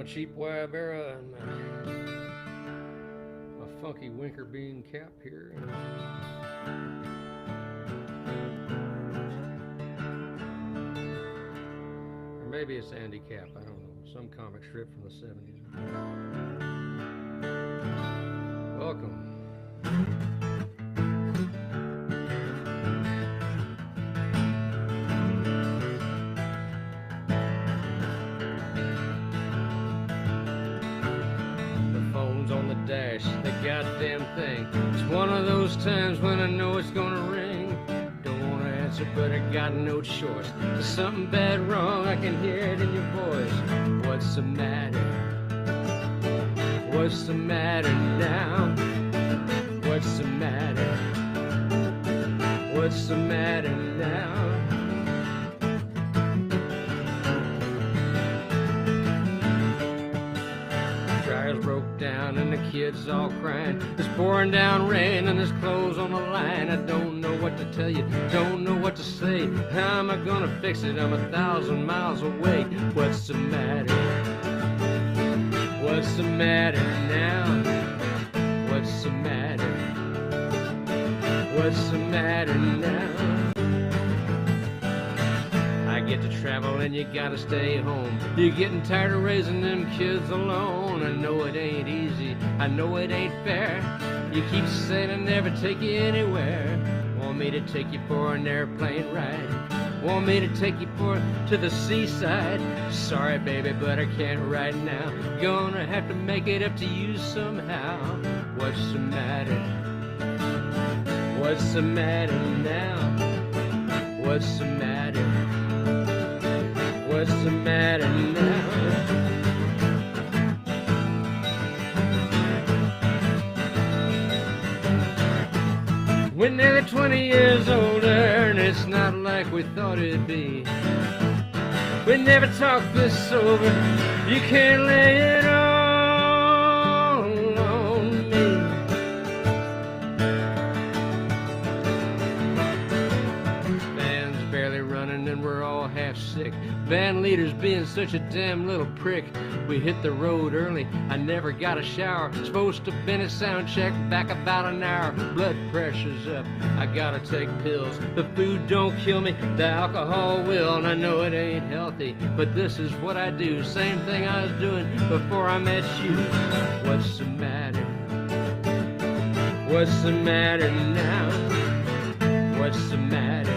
my cheap Wyabera and my funky winker bean cap here. Or maybe it's Andy Cap, I don't know. Some comic strip from the 70s. Welcome. On the dash, the goddamn thing. It's one of those times when I know it's gonna ring. Don't wanna answer, but I got no choice. There's something bad wrong, I can hear it in your voice. What's the matter? What's the matter now? What's the matter? What's the matter now? Broke down and the kids all crying. It's pouring down rain and there's clothes on the line. I don't know what to tell you, don't know what to say. How am I gonna fix it? I'm 1,000 miles away. What's the matter? What's the matter now? What's the matter? What's the matter now? I get to travel and you gotta stay home. You're getting tired of raising them kids alone. I know it ain't easy, I know it ain't fair. You keep saying I never take you anywhere. Want me to take you for an airplane ride? Want me to take you to the seaside? Sorry baby, but I can't right now. Gonna have to make it up to you somehow. What's the matter? What's the matter now? What's the matter? What's the matter now? We're nearly 20 years older, and it's not like we thought it'd be. We never talked this sober. You can't lay it all on me. Band's barely running, and we're all half sick. Band leader's being such a damn little prick. We hit the road early, I never got a shower. Supposed to have been a sound check, back about an hour. Blood pressure's up, I gotta take pills. The food don't kill me, the alcohol will. And I know it ain't healthy, but this is what I do. Same thing I was doing before I met you. What's the matter? What's the matter now? What's the matter?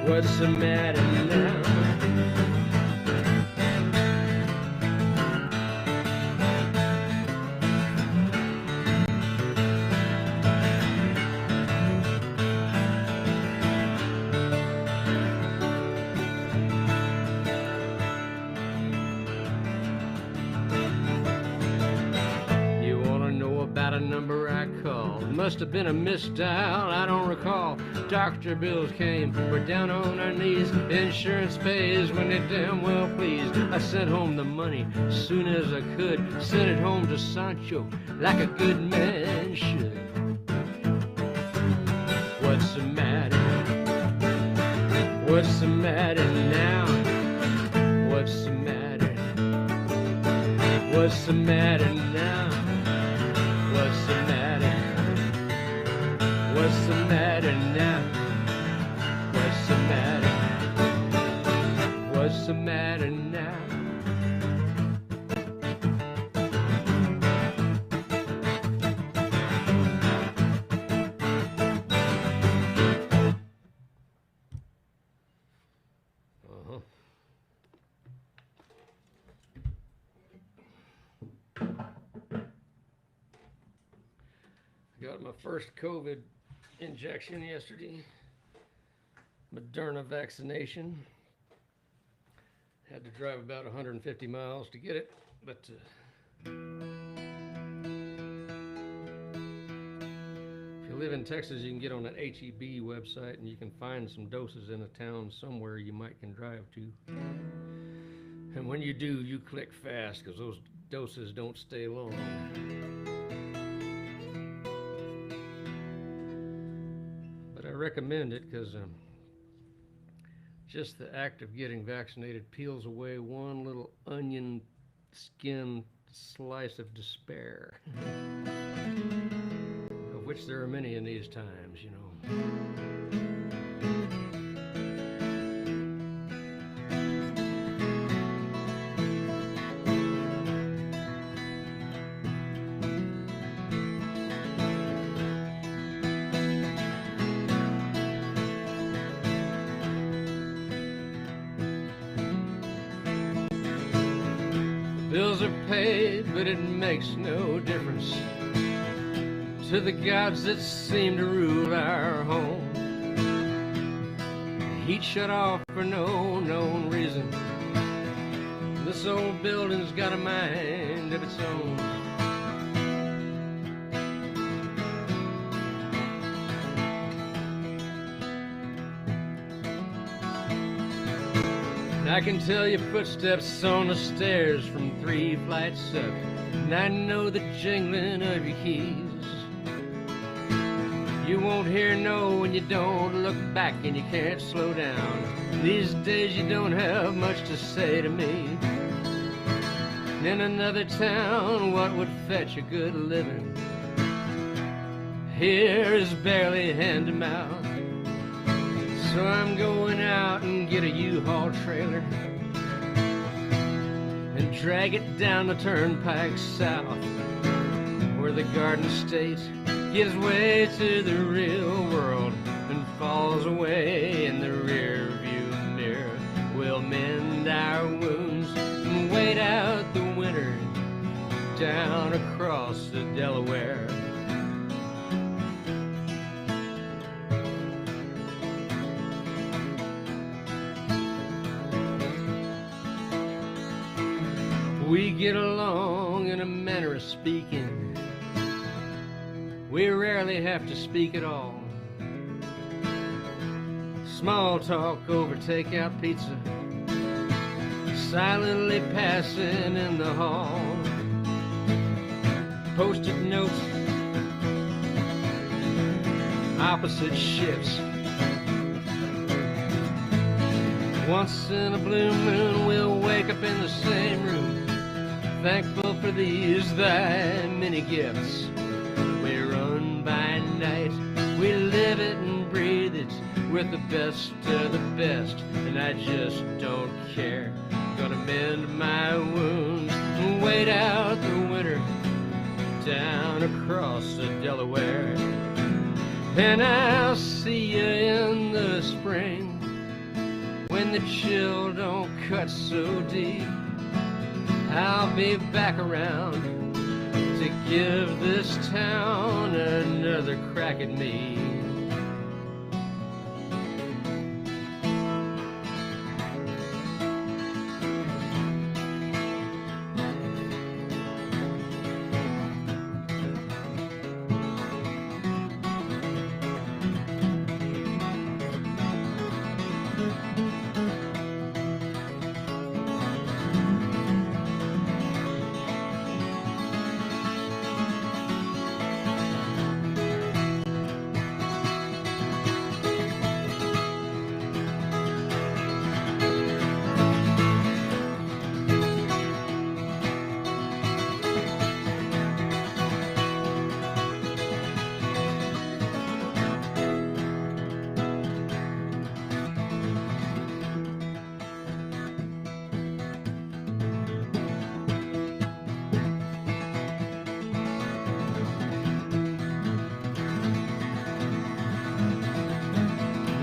What's the matter now? You wanna know about a number I called? Must have been a misdial, I don't recall. Doctor bills came, we're down on our knees. Insurance pays when they damn well please. I sent home the money soon as I could. Sent it home to Sancho like a good man should. What's the matter? What's the matter now? What's the matter? What's the matter now? What's the matter? What's the matter now? What's the matter? What's the matter now? Got my first COVID injection yesterday. Moderna vaccination. Had to drive about 150 miles to get it, but if you live in Texas, you can get on that HEB website and you can find some doses in a town somewhere you might can drive to. And when you do, you click fast because those doses don't stay long. But I recommend it because Just the act of getting vaccinated peels away one little onion skin slice of despair, of which there are many in these times, you know. Bills are paid, but it makes no difference to the gods that seem to rule our home. The heat shut off for no known reason. This old building's got a mind of its own. I can tell your footsteps on the stairs from 3 flights up, and I know the jingling of your keys. You won't hear no when you don't look back, and you can't slow down. These days you don't have much to say to me. In another town, what would fetch a good living here is barely hand to mouth. So I'm going out and get a U-Haul trailer and drag it down the turnpike south, where the Garden State gives way to the real world and falls away in the rear view mirror. We'll mend our wounds and wait out the winter down across the Delaware. We get along in a manner of speaking. We rarely have to speak at all. Small talk over takeout pizza, silently passing in the hall. Post-it notes, opposite shifts. Once in a blue moon we'll wake up in the same room, thankful for these thy many gifts. We run by night, we live it and breathe it with the best of the best, and I just don't care. Gonna mend my wounds and wait out the winter down across the Delaware. And I'll see you in the spring when the chill don't cut so deep. I'll be back around to give this town another crack at me.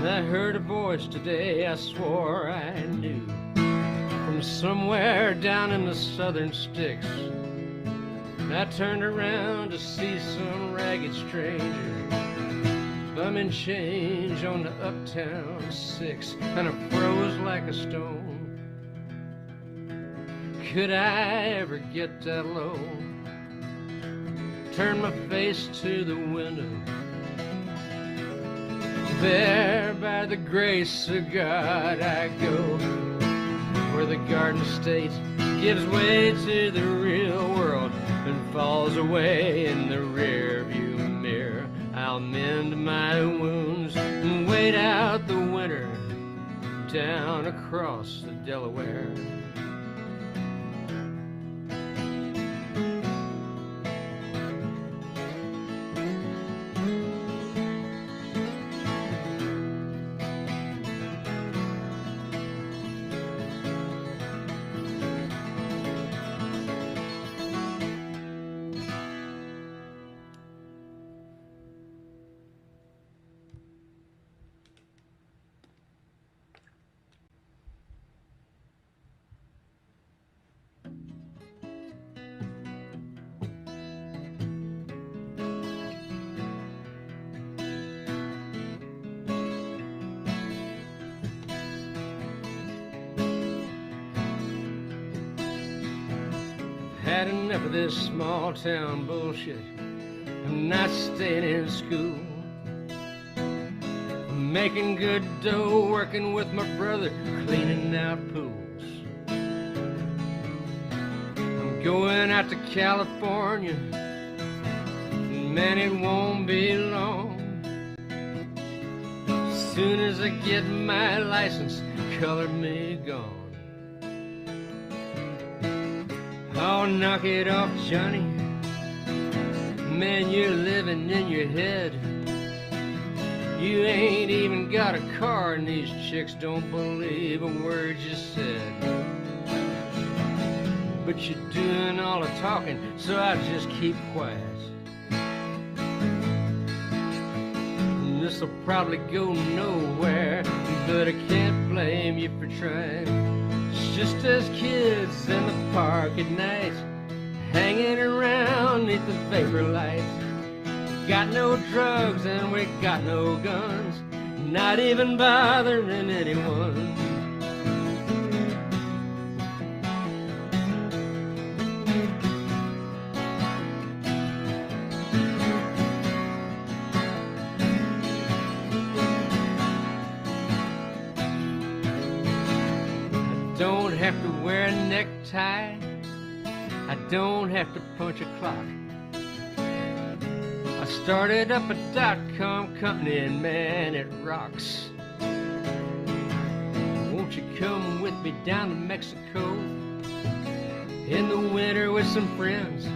I heard a voice today I swore I knew, from somewhere down in the southern sticks. I turned around to see some ragged stranger bumming change on the Uptown 6, and I froze like a stone. Could I ever get that low? Turned my face to the window. There by the grace of God I go, where the Garden State gives way to the real world and falls away in the rear view mirror. I'll mend my wounds and wait out the winter down across the Delaware. Had enough of this small town bullshit. I'm not staying in school. I'm making good dough, working with my brother, cleaning out pools. I'm going out to California, and man, it won't be long. As soon as I get my license, color me gone. Oh, knock it off, Johnny. Man, you're living in your head. You ain't even got a car, and these chicks don't believe a word you said. But you're doing all the talking, so I just keep quiet. And this'll probably go nowhere, but I can't blame you for trying. Just as kids in the park at night, hanging around neath the vapor lights. Got no drugs and we got no guns, not even bothering anyone. Don't have to wear a necktie, I don't have to punch a clock. I started up a .com company and man, it rocks. Won't you come with me down to Mexico in the winter with some friends?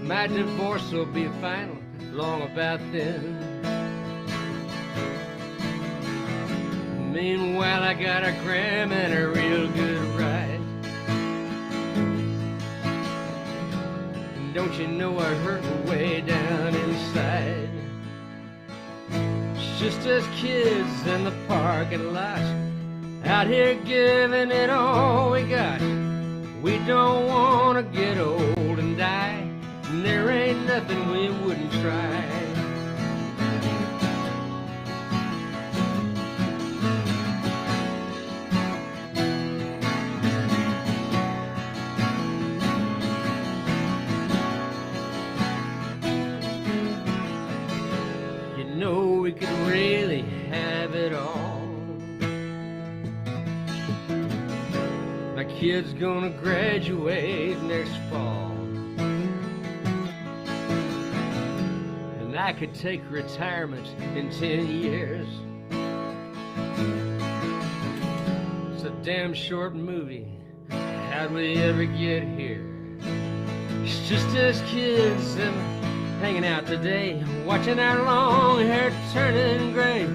My divorce will be final long about then. Meanwhile, I got a gram and a real good ride. And don't you know I hurt way down inside? It's just as kids in the parking lot, out here giving it all we got. We don't want to get old and die, and there ain't nothing we wouldn't try. We could really have it all. My kid's gonna graduate next fall, and I could take retirement in 10 years. It's a damn short movie, how'd we ever get here? It's just us kids and hanging out today, watching our long hair turning gray.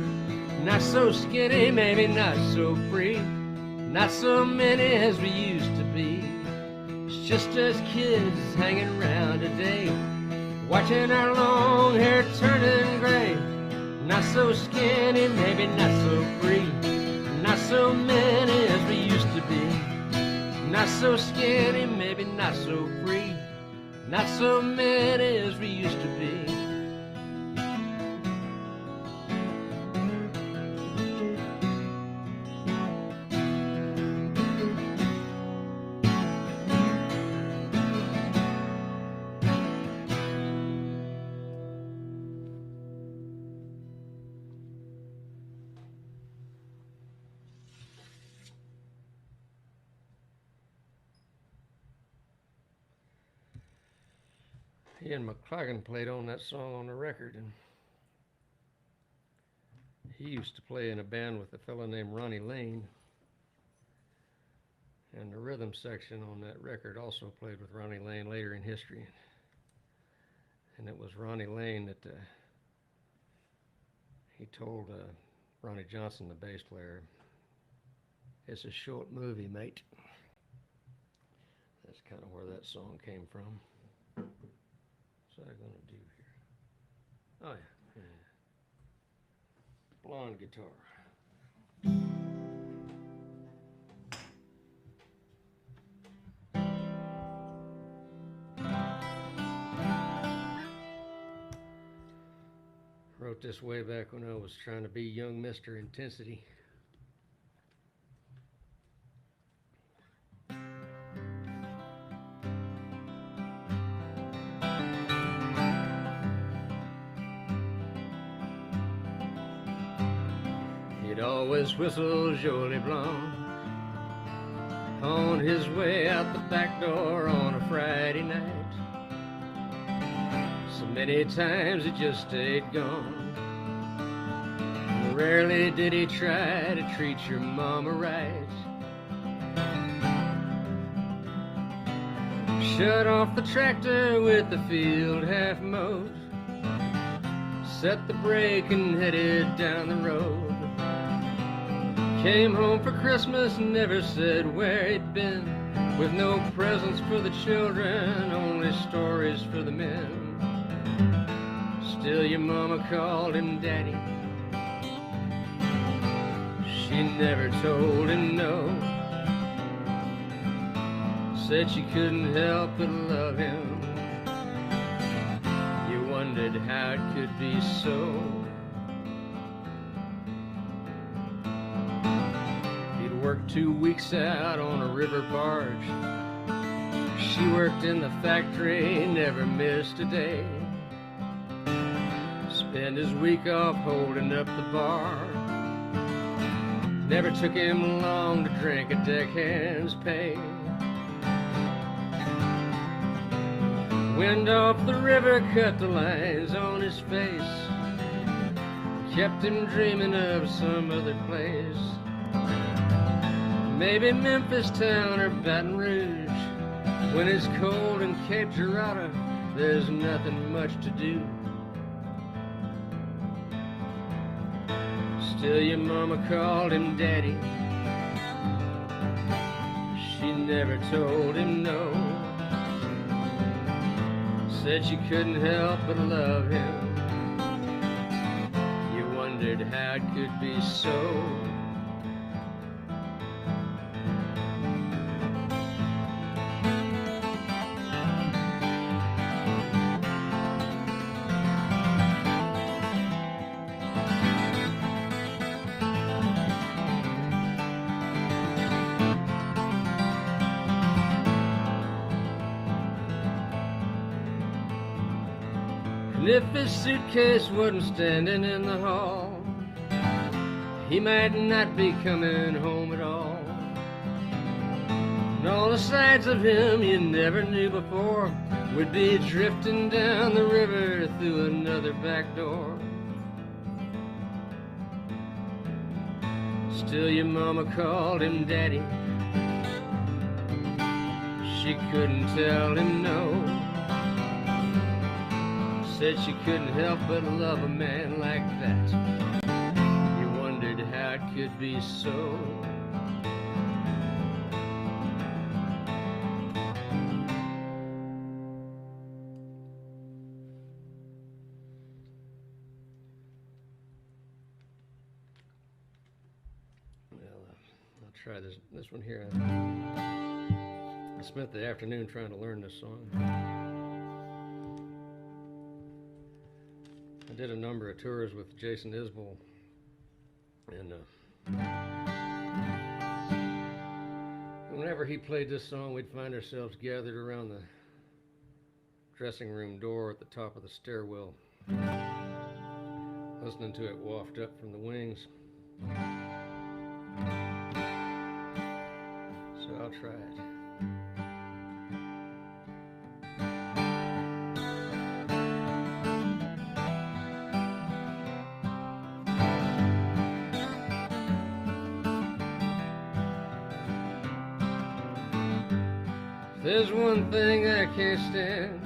Not so skinny, maybe not so free, not so many as we used to be. It's just us kids hanging around today, watching our long hair turning gray. Not so skinny, maybe not so free, not so many as we used to be. Not so skinny, maybe not so free, not so many as we used to be. Ian McClagan played on that song on the record, and he used to play in a band with a fellow named Ronnie Lane. And the rhythm section on that record also played with Ronnie Lane later in history. And it was Ronnie Lane that he told Ronnie Johnson, the bass player, "It's a short movie, mate." That's kind of where that song came from. What's I gonna do here? Oh yeah. Blonde guitar. Wrote this way back when I was trying to be young Mr. Intensity. He'd always whistle Jolie Blanc on his way out the back door on a Friday night. So many times he just stayed gone. Rarely did he try to treat your mama right. Shut off the tractor with the field half mowed, set the brake and headed down the road. Came home for Christmas and never said where he'd been, with no presents for the children, only stories for the men. Still your mama called him daddy. She never told him no. Said she couldn't help but love him. You wondered how it could be so. He'd worked 2 weeks out on a river barge. She worked in the factory, never missed a day. Spent his week off holding up the bar. Never took him long to drink a deckhand's pay. Wind off the river cut the lines on his face, kept him dreaming of some other place. Maybe Memphis town or Baton Rouge. When it's cold in Cape Girardeau, there's nothing much to do. Still your mama called him daddy. She never told him no. Said she couldn't help but love him. You wondered how it could be so. And if his suitcase wasn't standing in the hall, he might not be coming home at all. And all the sides of him you never knew before would be drifting down the river through another back door. Still your mama called him daddy. She couldn't tell him no. Said she couldn't help but love a man like that. You wondered how it could be so. Well, I'll try this one here. I spent the afternoon trying to learn this song. I did a number of tours with Jason Isbell, and whenever he played this song, we'd find ourselves gathered around the dressing room door at the top of the stairwell, listening to it waft up from the wings. So I'll try it. There's one thing I can't stand.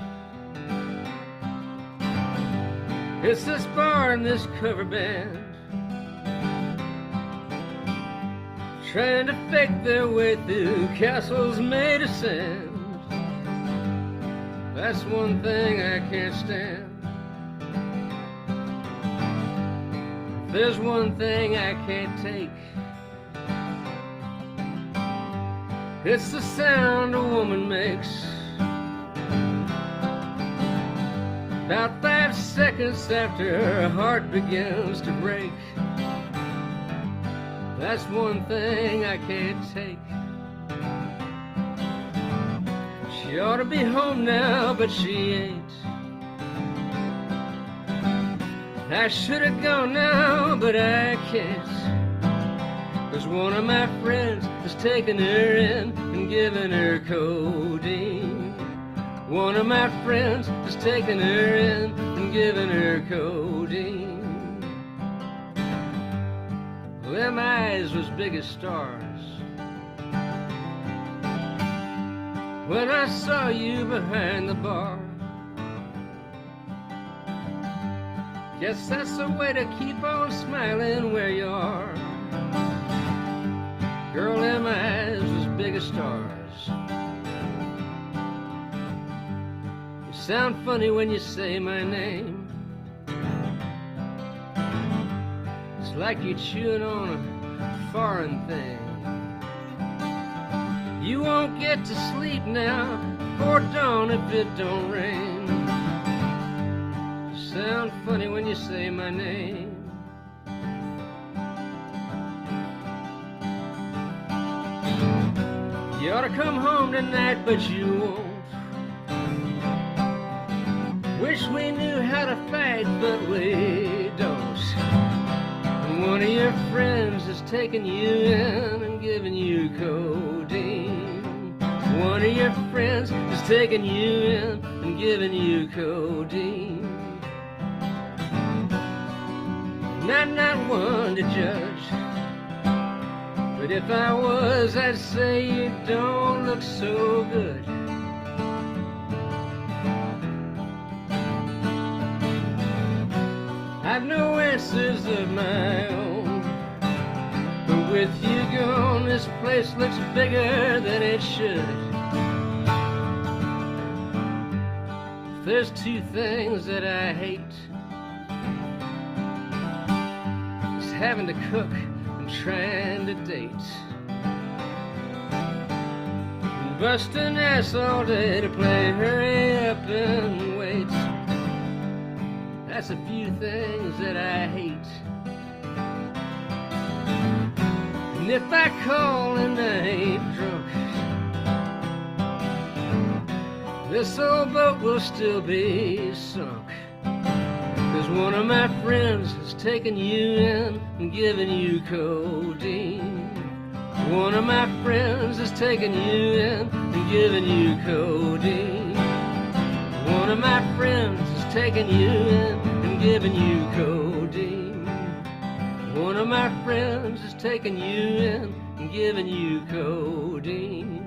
It's this bar and this cover band trying to fake their way through castles made of sand. That's one thing I can't stand. There's one thing I can't take. It's the sound a woman makes about 5 seconds after her heart begins to break. That's one thing I can't take. She ought to be home now, but she ain't. I should have gone now, but I can't. 'Cause one of my friends has taken her in and given her codeine. One of my friends has taken her in and given her codeine. Well, them eyes was big as stars when I saw you behind the bar. Guess that's the way to keep on smiling where you are. Girl, them eyes was big as stars. You sound funny when you say my name. It's like you're chewing on a foreign thing. You won't get to sleep now before dawn if it don't rain. You sound funny when you say my name. You ought to come home tonight, but you won't. Wish we knew how to fight, but we don't. And one of your friends is taking you in and giving you codeine. One of your friends is taking you in and giving you codeine. And I'm not one to judge, but if I was, I'd say you don't look so good. I've no answers of my own, but with you gone, this place looks bigger than it should. If there's two things that I hate, it's having to cook and trying to date, and busting ass all day to play hurry up and wait. That's a few things that I hate. And if I call and I ain't drunk, this old boat will still be sunk. 'Cause one of my friends is taking you in and giving you codeine. One of my friends is taking you in and giving you codeine. One of my friends is taking you in and giving you codeine. One of my friends is taking you in and giving you codeine.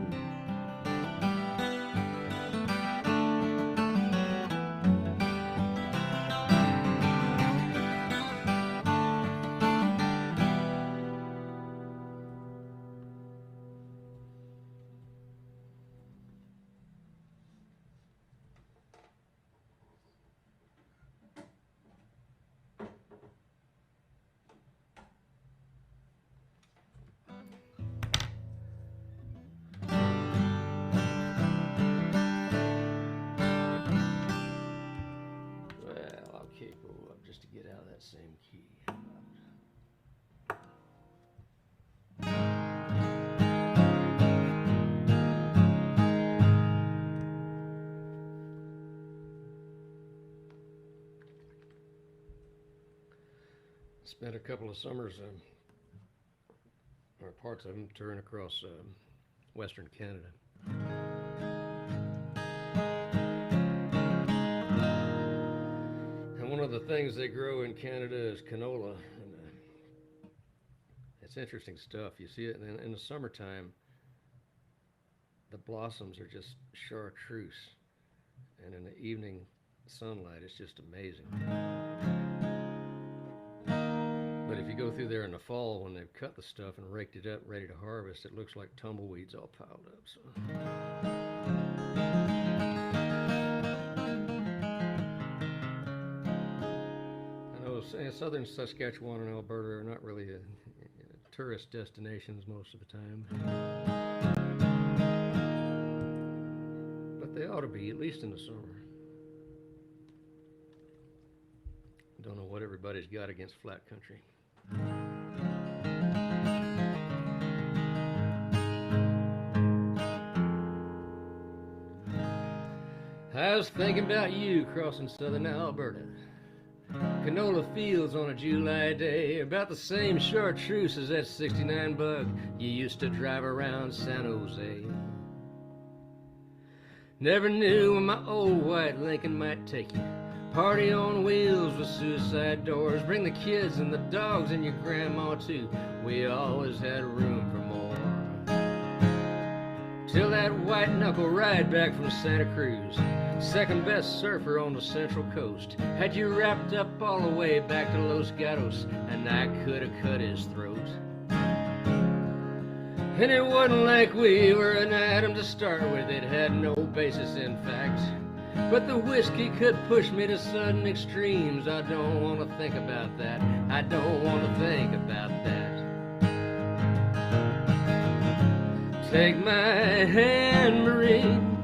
Just to get out of that same key. Spent a couple of summers, or parts of them, touring across Western Canada. One of the things they grow in Canada is canola, and it's interesting stuff. You see it in the summertime. the blossoms are just chartreuse, and in the evening sunlight, it's just amazing. But if you go through there in the fall when they've cut the stuff and raked it up, ready to harvest, it looks like tumbleweeds all piled up. So. I know southern Saskatchewan and Alberta are not really tourist destinations most of the time. But they ought to be, at least in the summer. Don't know what everybody's got against flat country. I was thinking about you crossing southern Alberta. Canola fields on a July day, about the same chartreuse as that 69 bug you used to drive around San Jose. Never knew where my old white Lincoln might take you. Party on wheels with suicide doors. Bring the kids and the dogs and your grandma too. We always had room for more. Till that white knuckle ride back from Santa Cruz, second best surfer on the Central Coast, had you wrapped up all the way back to Los Gatos, and I could have cut his throat. And it wasn't like we were an item to start with, it had no basis in fact. But the whiskey could push me to sudden extremes. I don't want to think about that. I don't want to think about that. Take my hand, Marine.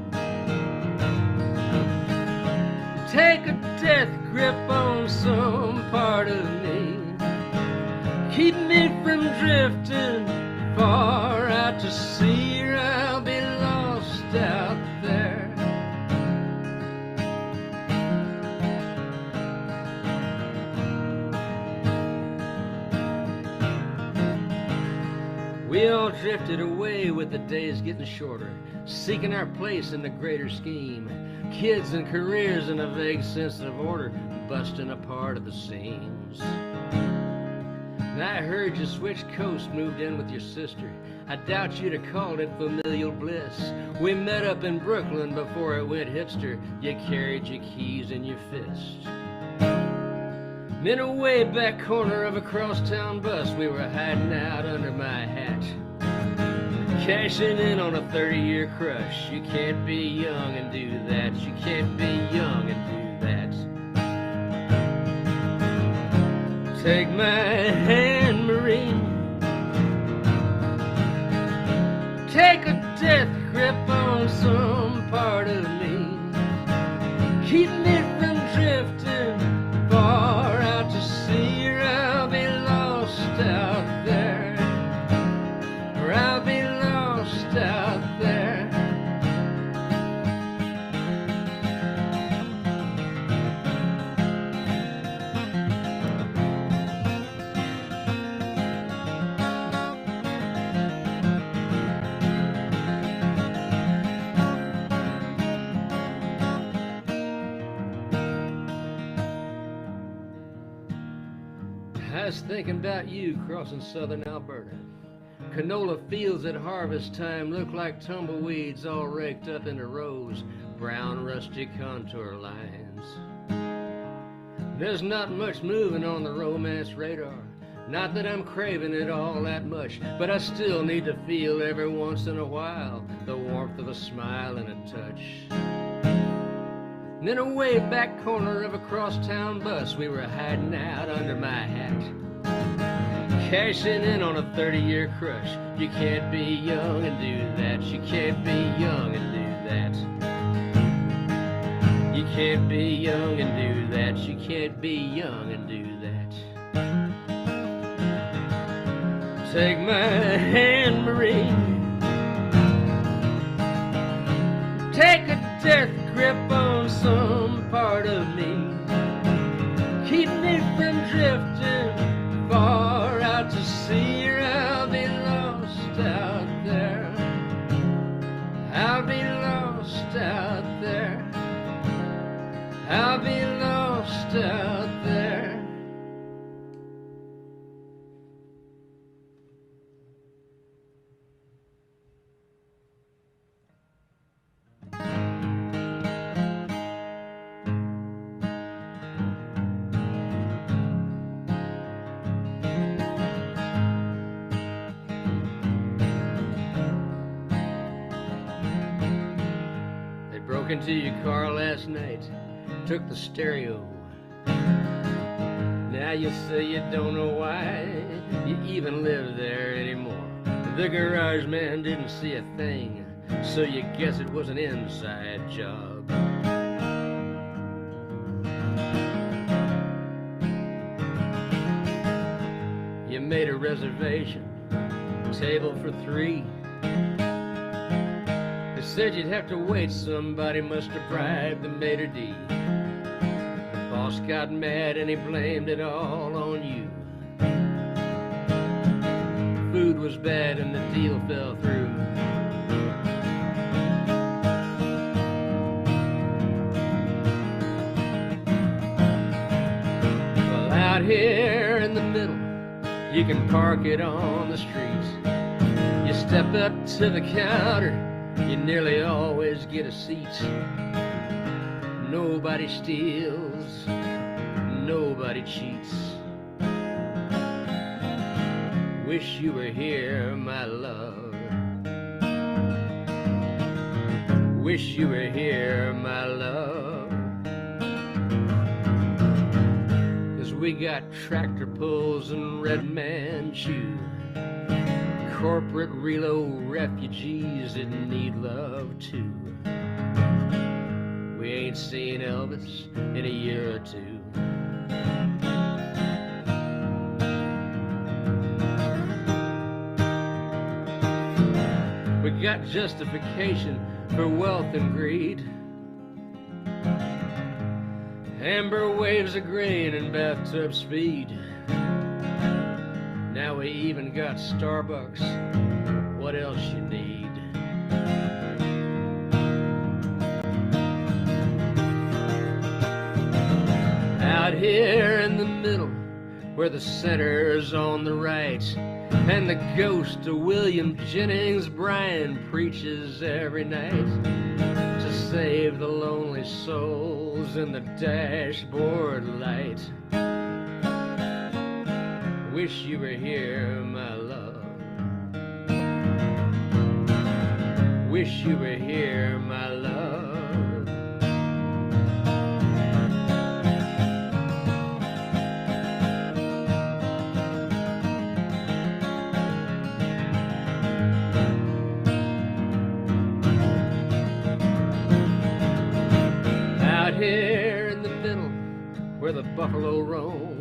Take a death grip on some part of me. Keep me from drifting far out to sea, or I'll be lost out there. We all drifted away with the days getting shorter, seeking our place in the greater scheme. Kids and careers in a vague sense of order, busting apart at the seams. And I heard you switched coast, moved in with your sister. I doubt you'd have called it familial bliss. We met up in Brooklyn before it went hipster. You carried your keys in your fist. In a way back corner of a crosstown bus, we were hiding out under my hat, cashing in on a 30-year crush. You can't be young and do that. You can't be young and do that. Take my hand, Marine. Take a death grip on some part of me. Keep me from drifting far out to sea, or I'll be lost out there. Or I'll be lost out there. I was thinking about you crossing southern Alberta. Canola fields at harvest time look like tumbleweeds all raked up into rows, brown rusty contour lines. There's not much moving on the romance radar. Not that I'm craving it all that much, but I still need to feel every once in a while the warmth of a smile and a touch. And in a way back corner of a crosstown bus, we were hiding out under my hat, cashing in on a 30-year crush. You can't be young and do that. You can't be young and do that. You can't be young and do that. You can't be young and do that. Take my hand, Marine. Take a death grip on some part of me. Keep me from drifting far out to sea, or I'll be lost out there. I'll be lost out there. I'll be lost out there. Broke into your car last night, took the stereo. Now you say you don't know why you even live there anymore. The garage man didn't see a thing, so you guess it was an inside job. You made a reservation, table for 3. They said you'd have to wait, somebody must have bribed the maitre d'. The boss got mad and he blamed it all on you. Food was bad and the deal fell through. Well, out here in the middle, you can park it on the street. You step up to the counter, you nearly always get a seat. Nobody steals, nobody cheats. Wish you were here, my love. Wish you were here, my love. 'Cause we got tractor pulls and Red Man Chew, corporate reload refugees that need love too. We ain't seen Elvis in a year or 2. We got justification for wealth and greed. Amber waves of grain and bathtub speed. Now we even got Starbucks. What else you need? Out here in the middle, where the center's on the right, and the ghost of William Jennings Bryan preaches every night to save the lonely souls in the dashboard light. Wish you were here, my love. Wish you were here, my love. Out here in the middle, where the buffalo roam,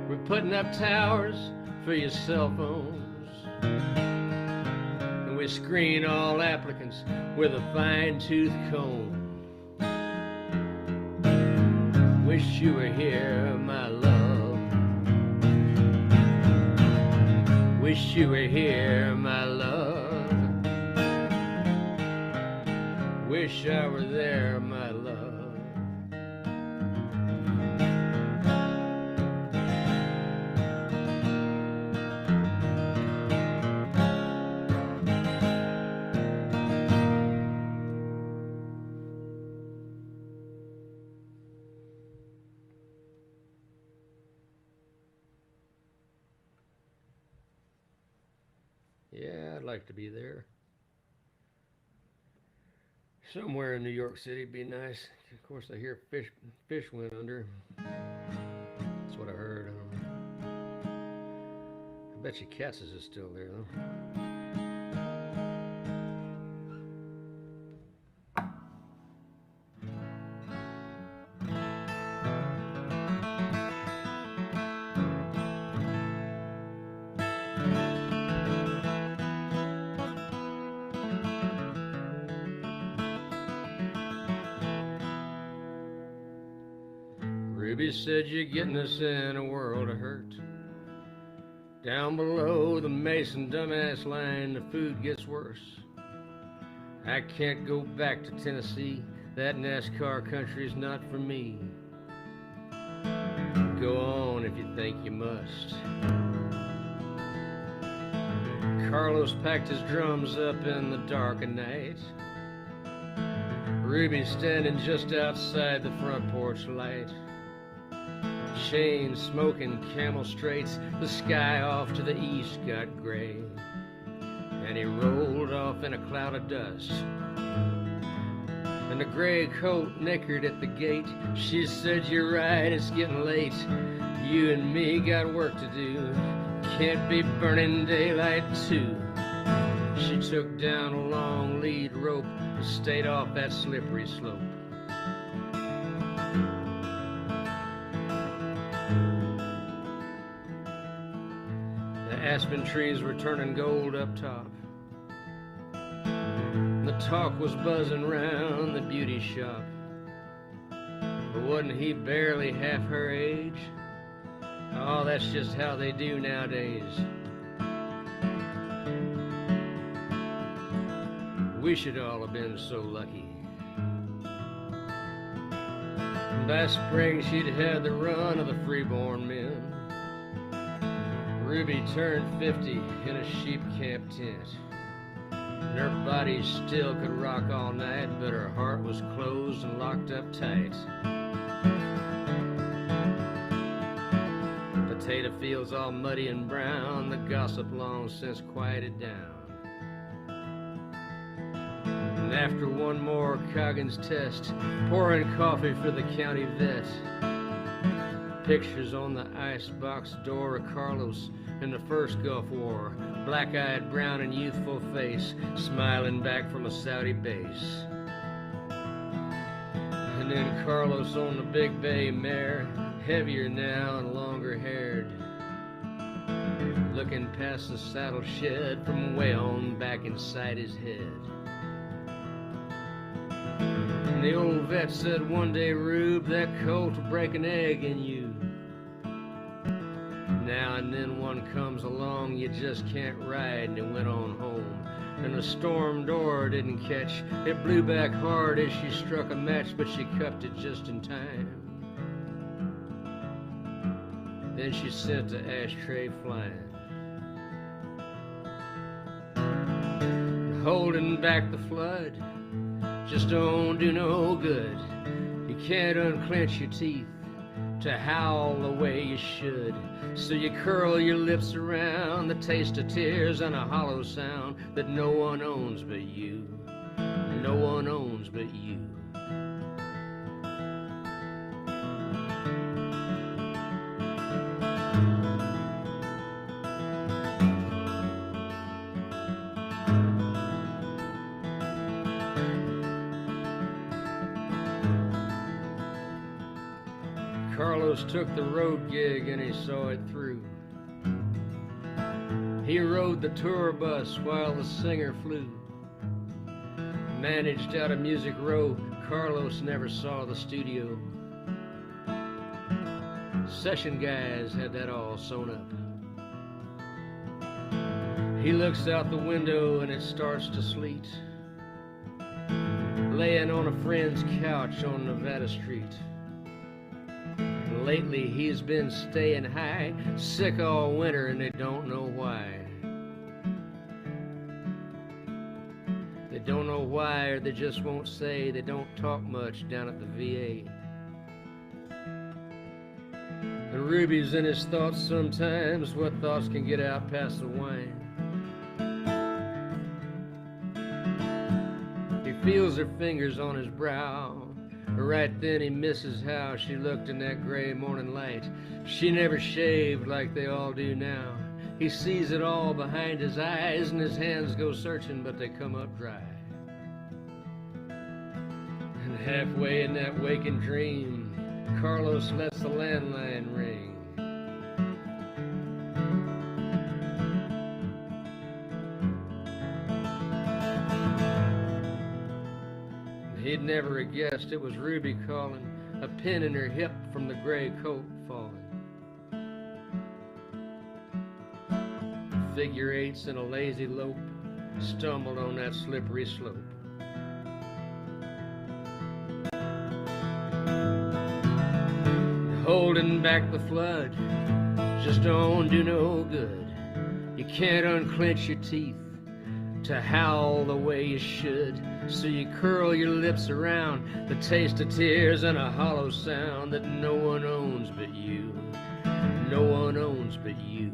we're putting up towers for your cell phones, and we screen all applicants with a fine-tooth comb. Wish you were here, my love. Wish you were here, my love. Wish I were there, my love. Yeah, I'd like to be there. Somewhere in New York City would be nice. Of course, I hear fish went under. That's what I heard. I bet you Katz's is still there, though. Ruby said you're getting us in a world of hurt. Down below the Mason dumbass line, the food gets worse. I can't go back to Tennessee. That NASCAR country's not for me. Go on if you think you must. Carlos packed his drums up in the dark of night. Ruby's standing just outside the front porch light. Chain smoking Camel straights, the sky off to the east got gray, and he rolled off in a cloud of dust and the gray coat nickered at the gate. She said, "You're right, it's getting late. You and me got work to do. Can't be burning daylight too." She took down a long lead rope and stayed off that slippery slope. The aspen trees were turning gold up top. The talk was buzzing round the beauty shop. But wasn't he barely half her age? Oh, that's just how they do nowadays. We should all have been so lucky. By spring she'd had the run of the freeborn men. Ruby turned 50 in a sheep camp tent. And her body still could rock all night, but her heart was closed and locked up tight. Potato fields all muddy and brown, the gossip long since quieted down. And after one more Coggins test, pouring coffee for the county vet, pictures on the icebox door of Carlos in the first Gulf War, black-eyed, brown and youthful face, smiling back from a Saudi base. And then Carlos on the big bay mare, heavier now and longer haired, looking past the saddle shed from way on back inside his head. And the old vet said one day, "Rube, that colt will break an egg in you. Now and then one comes along you just can't ride," and it went on home. And the storm door didn't catch. It blew back hard as she struck a match, but she cupped it just in time. Then she sent the ashtray flying. Holding back the flood just don't do no good. You can't unclench your teeth to howl the way you should. So you curl your lips around the taste of tears and a hollow sound that no one owns but you. No one owns but you. Carlos took the road gig and he saw it through. He rode the tour bus while the singer flew. Managed out of Music Row, Carlos never saw the studio. Session guys had that all sewn up. He looks out the window and it starts to sleet, laying on a friend's couch on Nevada Street. Lately he's been staying high, sick all winter and they don't know why. They don't know why, or they just won't say. They don't talk much down at the VA. And Ruby's in his thoughts sometimes. What thoughts can get out past the wine? He feels her fingers on his brow. Right then he misses how she looked in that gray morning light. She never shaved like they all do now. He sees it all behind his eyes and his hands go searching, but they come up dry. And halfway in that waking dream, Carlos lets the landline ring. He'd never have guessed it was Ruby calling, a pin in her hip from the gray coat falling. Figure eights in a lazy lope stumbled on that slippery slope. Holding back the flood just don't do no good. You can't unclench your teeth to howl the way you should. So you curl your lips around the taste of tears and a hollow sound that no one owns but you. No one owns but you.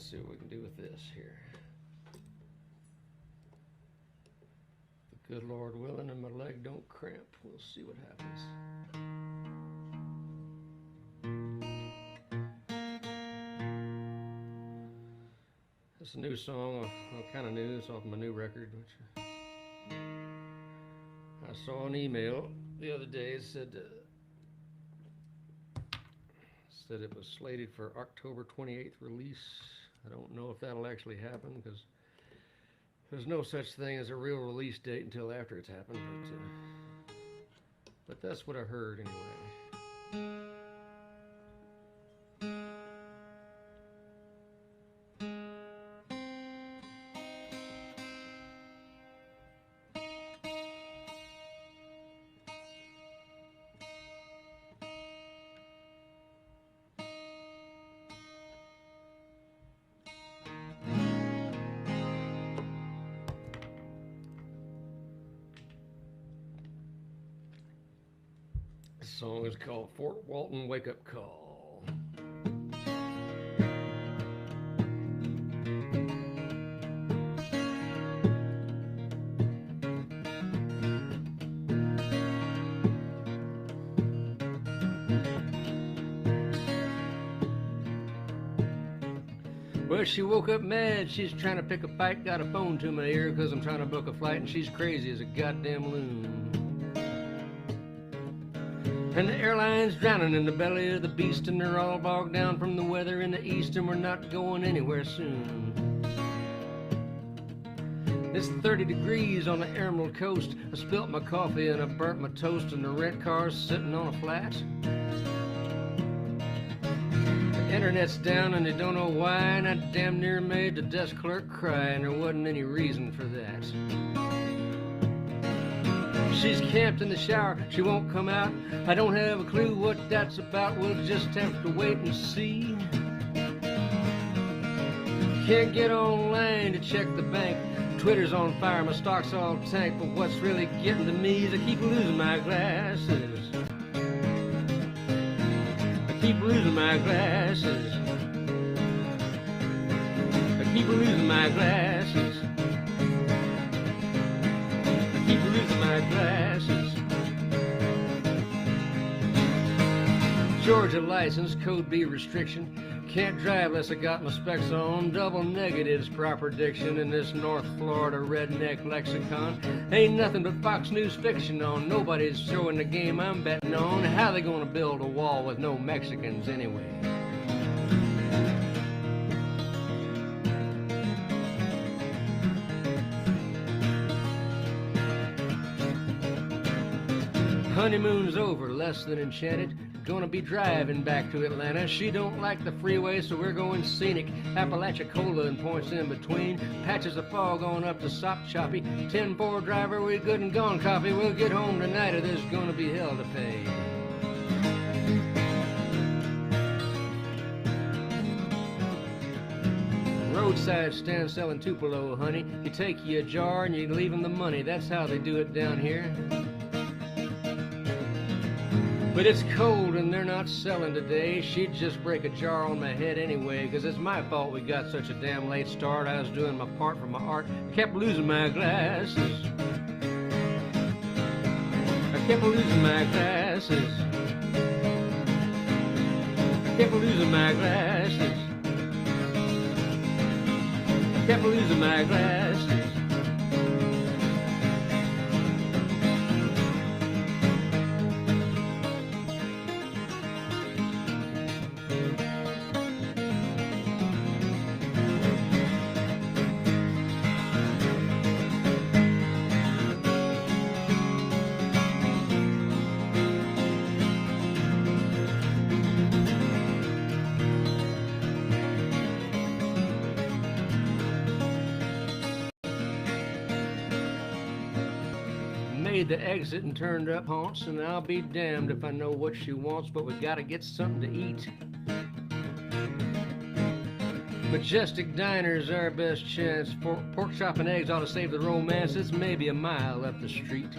Let's see what we can do with this here. The good Lord willing and my leg don't cramp. We'll see what happens. It's a new song, well, kind of new. It's off my new record, which I saw an email the other day. It said it was slated for October 28th release. I don't know if that'll actually happen because there's no such thing as a real release date until after it's happened. But that's what I heard anyway. The song is called Fort Walton Wake Up Call. Well, she woke up mad, she's trying to pick a fight, got a phone to my ear because I'm trying to book a flight, and she's crazy as a goddamn loon. And the airline's drowning in the belly of the beast, and they're all bogged down from the weather in the east, and we're not going anywhere soon. It's 30 degrees on the Emerald Coast. I spilt my coffee and I burnt my toast, and the rent car's sitting on a flat. The internet's down and they don't know why, and I damn near made the desk clerk cry, and there wasn't any reason for that. She's camped in the shower, she won't come out. I don't have a clue what that's about, we'll just have to wait and see. Can't get online to check the bank. Twitter's on fire, my stock's all tanked, but what's really getting to me is I keep losing my glasses. I keep losing my glasses. I keep losing my glasses. My glasses. Georgia license, code B restriction. Can't drive unless I got my specs on. Double negatives, proper diction in this North Florida redneck lexicon. Ain't nothing but Fox News fiction on. Nobody's showing the game I'm betting on. How they gonna build a wall with no Mexicans anyway? Honeymoon's over, less than enchanted. Gonna be driving back to Atlanta. She don't like the freeway, so we're going scenic. Apalachicola and points in between. Patches of fog on up to Sop Choppy. 10-4 driver, we good and gone copy. We'll get home tonight or there's gonna be hell to pay. Roadside stand selling Tupelo, honey. You take you a jar and you leave them the money. That's how they do it down here. But it's cold and they're not selling today. She'd just break a jar on my head anyway, 'cause it's my fault we got such a damn late start. I was doing my part for my art, kept losing my glasses. I kept losing my glasses. I kept losing my glasses. I kept losing my glasses. Made the exit and turned up haunts, and I'll be damned if I know what she wants, but we gotta get something to eat. Majestic Diner's our best chance. Pork chop and eggs ought to save the romance. It's maybe a mile up the street.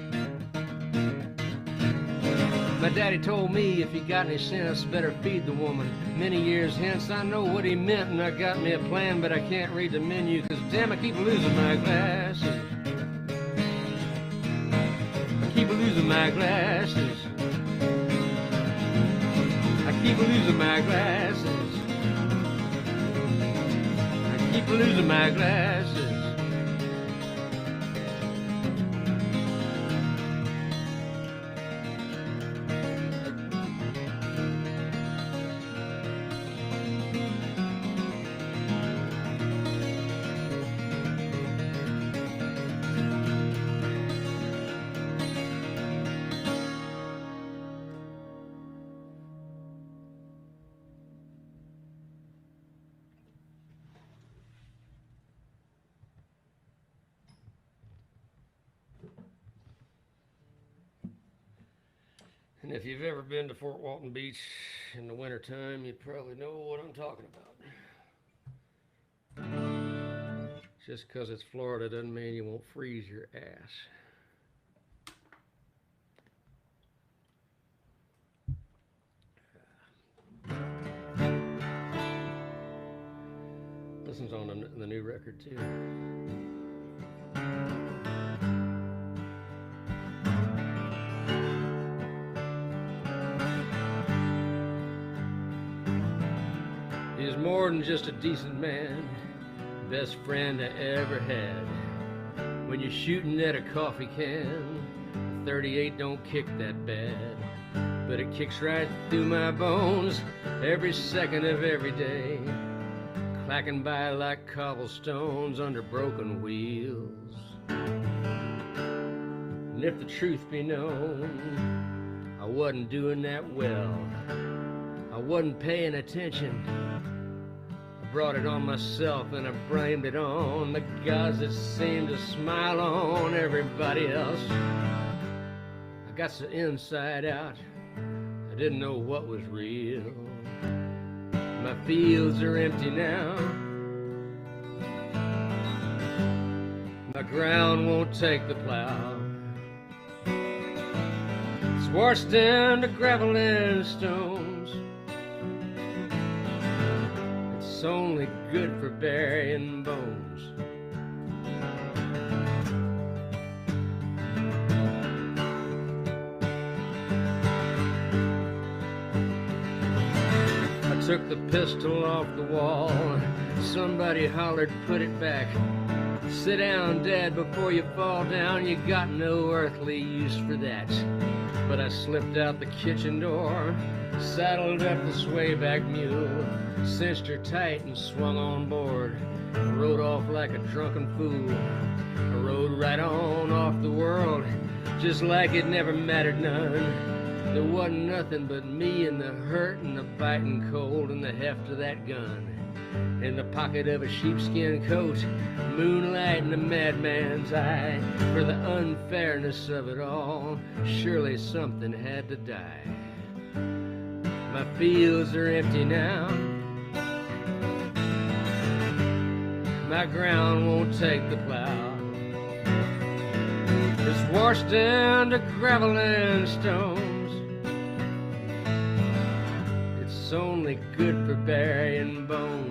My daddy told me if you got any sense, better feed the woman. Many years hence, I know what he meant, and I got me a plan, but I can't read the menu, cause damn, I keep losing my glasses. I keep losing my glasses. I keep losing my glasses. I keep losing my glasses. And if you've ever been to Fort Walton Beach in the wintertime, you probably know what I'm talking about. Just because it's Florida doesn't mean you won't freeze your ass. This one's on the new record too. He's more than just a decent man, best friend I ever had. When you're shooting at a coffee can, 38 don't kick that bad, but it kicks right through my bones every second of every day, clacking by like cobblestones under broken wheels. And if the truth be known, I wasn't doing that well. I wasn't paying attention. Brought it on myself and I blamed it on the gods that seemed to smile on everybody else. I got so inside out, I didn't know what was real. My fields are empty now. My ground won't take the plow. It's washed down to gravel and stones. It's only good for burying bones. I took the pistol off the wall. Somebody hollered, put it back. Sit down, Dad, before you fall down. You got no earthly use for that. But I slipped out the kitchen door, saddled up the swayback mule, cinched her tight and swung on board. I rode off like a drunken fool. I rode right on off the world, just like it never mattered none. There wasn't nothing but me and the hurt and the biting cold and the heft of that gun. In the pocket of a sheepskin coat, moonlight in a madman's eye. For the unfairness of it all, surely something had to die. My fields are empty now. My ground won't take the plow. It's washed down to gravel and stones. It's only good for burying bones.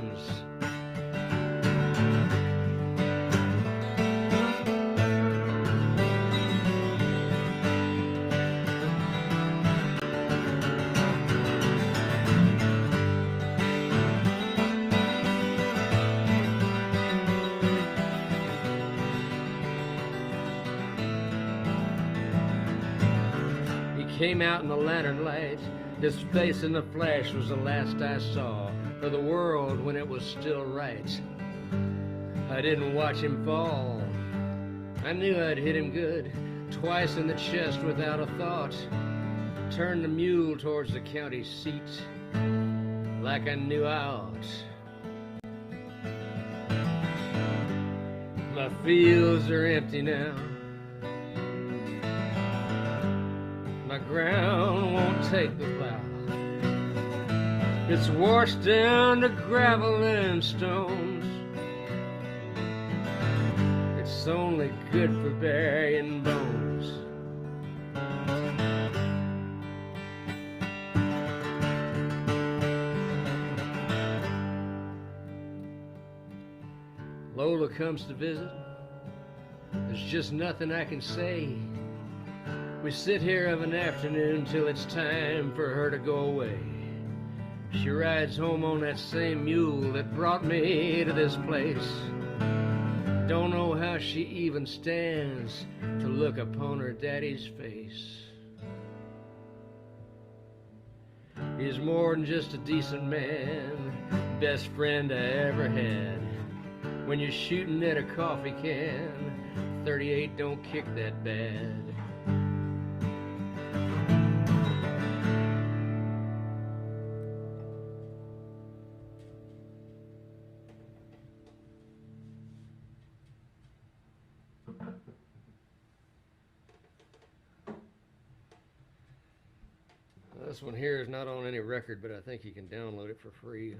Came out in the lantern light. His face in the flash was the last I saw for the world when it was still right. I didn't watch him fall. I knew I'd hit him good, twice in the chest without a thought. Turned the mule towards the county seat like I knew I ought. My fields are empty now. My ground won't take the plow. It's washed down to gravel and stones. It's only good for burying bones. Lola comes to visit, there's just nothing I can say. We sit here of an afternoon till it's time for her to go away. She rides home on that same mule that brought me to this place. Don't know how she even stands to look upon her daddy's face. He's more than just a decent man, best friend I ever had. When you're shooting at a coffee can, 38 don't kick that bad. This one here is not on any record, but I think you can download it for free.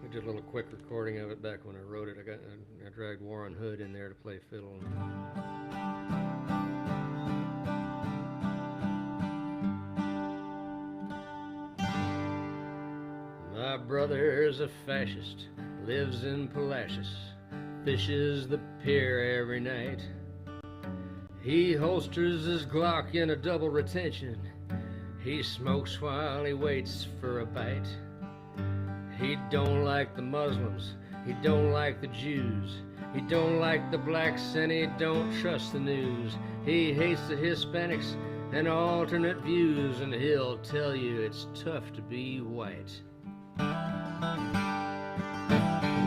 I did a little quick recording of it back when I wrote it. I dragged Warren Hood in there to play fiddle. My brother's a fascist, lives in Palacios, fishes the pier every night. He holsters his Glock in a double retention. He smokes while he waits for a bite. He don't like the Muslims, he don't like the Jews, he don't like the blacks, and he don't trust the news. He hates the Hispanics and alternate views, and he'll tell you it's tough to be white.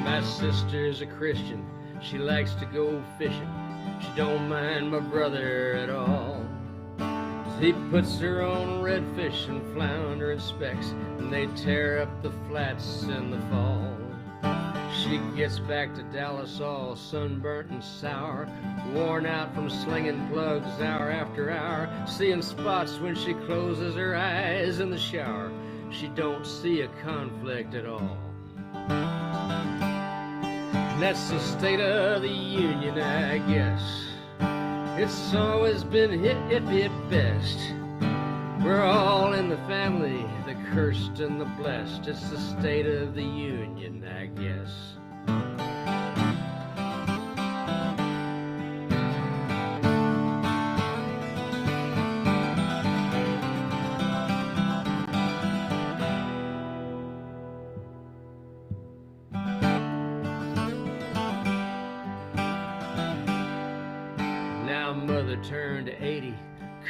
My sister's a Christian, she likes to go fishing. She don't mind my brother at all. He puts her on redfish and flounder and specks, and they tear up the flats in the fall. She gets back to Dallas all sunburnt and sour, worn out from slinging plugs hour after hour, seeing spots when she closes her eyes in the shower. She don't see a conflict at all. And that's the state of the union, I guess. It's always been hippie at best. We're all in the family, the cursed and the blessed. It's the state of the union, I guess. Mother turned 80,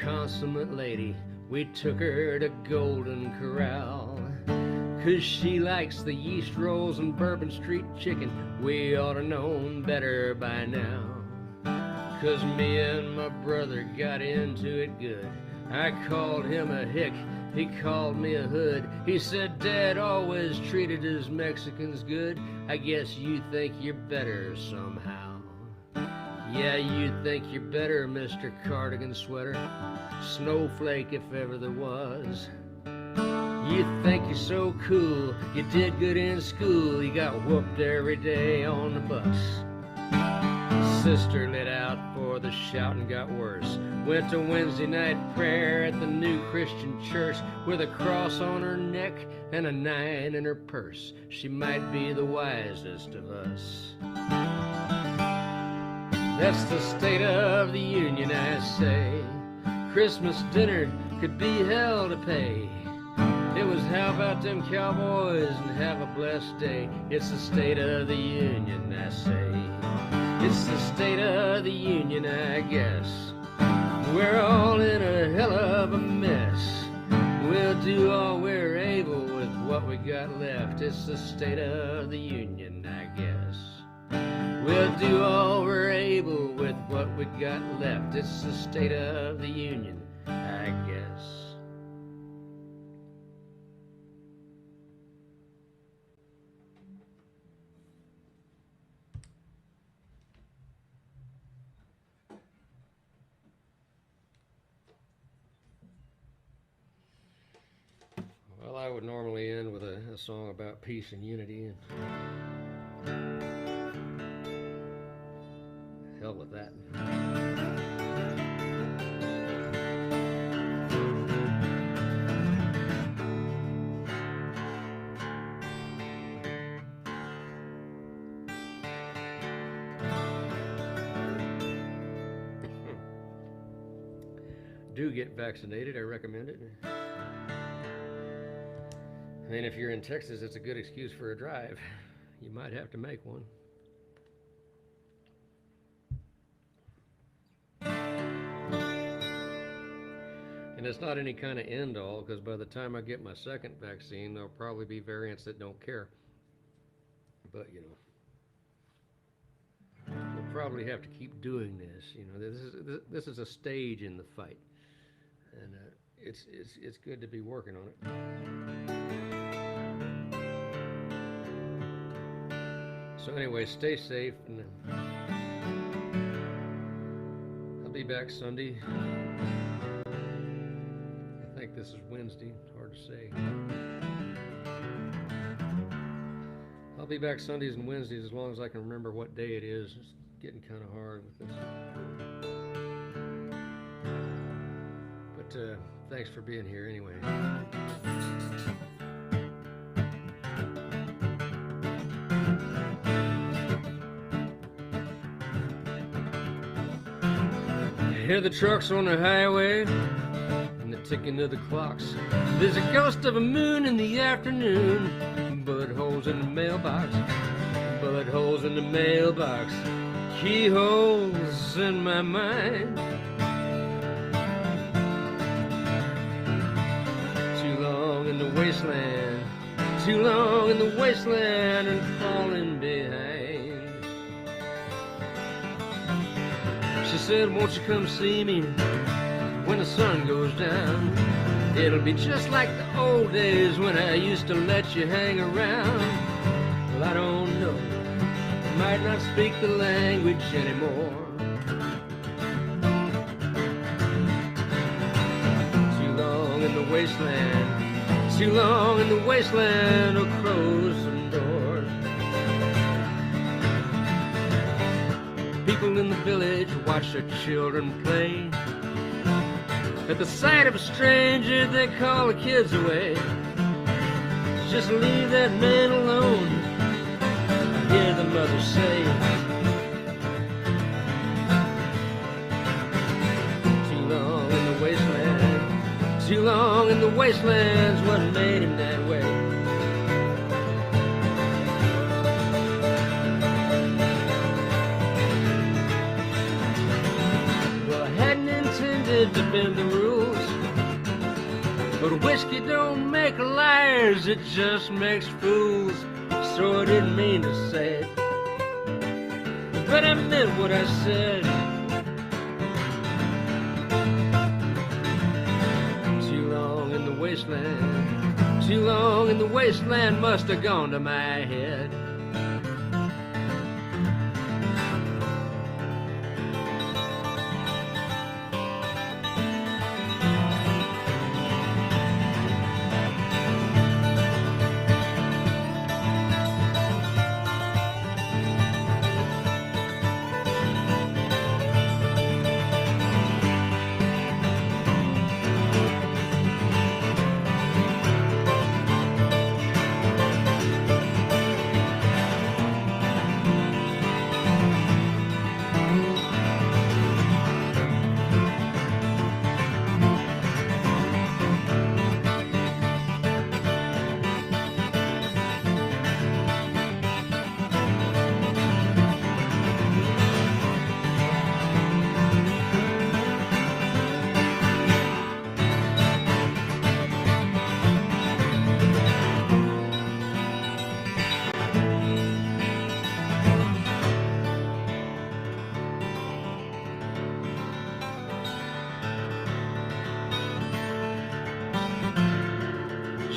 consummate lady. We took her to Golden Corral, 'cause she likes the yeast rolls and Bourbon Street chicken. We oughta known better by now, 'cause me and my brother got into it good. I called him a hick, he called me a hood. He said Dad always treated his Mexicans good. I guess you think you're better somehow. Yeah, you think you're better, Mr. Cardigan Sweater, snowflake if ever there was. You think you're so cool, you did good in school, you got whooped every day on the bus. Sister lit out for the shouting got worse. Went to Wednesday night prayer at the New Christian Church with a cross on her neck and a 9 in her purse. She might be the wisest of us. That's the state of the union, I say. Christmas dinner could be hell to pay. It was how about them cowboys and have a blessed day. It's the state of the union, I say. It's the state of the union, I guess. We're all in a hell of a mess. We'll do all we're able with what we got left. It's the state of the union, I guess. We'll do all we're able with what we got left. It's the state of the union, I guess. Well, I would normally end with a song about peace and unity. Hell with that. do get vaccinated, I recommend it. I mean, if you're in Texas, it's a good excuse for a drive. You might have to make one. And it's not any kind of end all, because by the time I get my second vaccine, there'll probably be variants that don't care. But, you know, we'll probably have to keep doing this. You know, this is a stage in the fight, and it's good to be working on it. So anyway, stay safe, and I'll be back Sunday. I think this is Wednesday, hard to say. I'll be back Sundays and Wednesdays as long as I can remember what day it is. It's getting kind of hard with this. But thanks for being here anyway. I hear the trucks on the highway, ticking of the clocks. There's a ghost of a moon in the afternoon. Bullet holes in the mailbox. Bullet holes in the mailbox. Keyholes in my mind. Too long in the wasteland. Too long in the wasteland and falling behind. She said, won't you come see me when the sun goes down? It'll be just like the old days when I used to let you hang around. Well, I don't know, I might not speak the language anymore. Too long in the wasteland, too long in the wasteland, I'll close some doors. People in the village watch their children play. At the sight of a stranger, they call the kids away. Just leave that man alone, I hear the mother say. Too long in the wasteland, too long in the wasteland's what made him that way. Well, I hadn't intended to bend the rules, but whiskey don't make liars, it just makes fools. So I didn't mean to say it, but I meant what I said. Too long in the wasteland, too long in the wasteland must have gone to my head.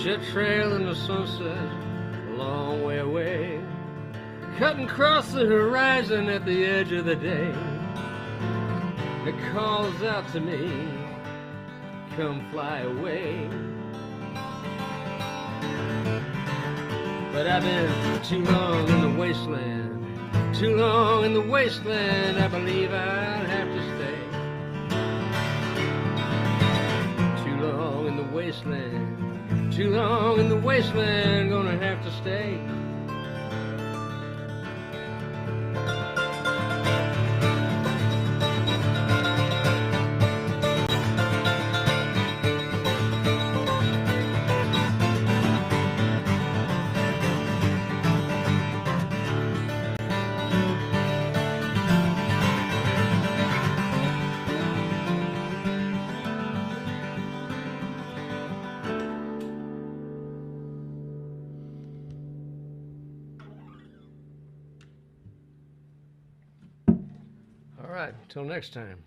Jet trail in the sunset, a long way away, cutting across the horizon at the edge of the day. It calls out to me, come fly away. But I've been too long in the wasteland, too long in the wasteland, I believe I'll have to stay. Too long in the wasteland, too long in the wasteland, gonna have to stay. All right, till next time.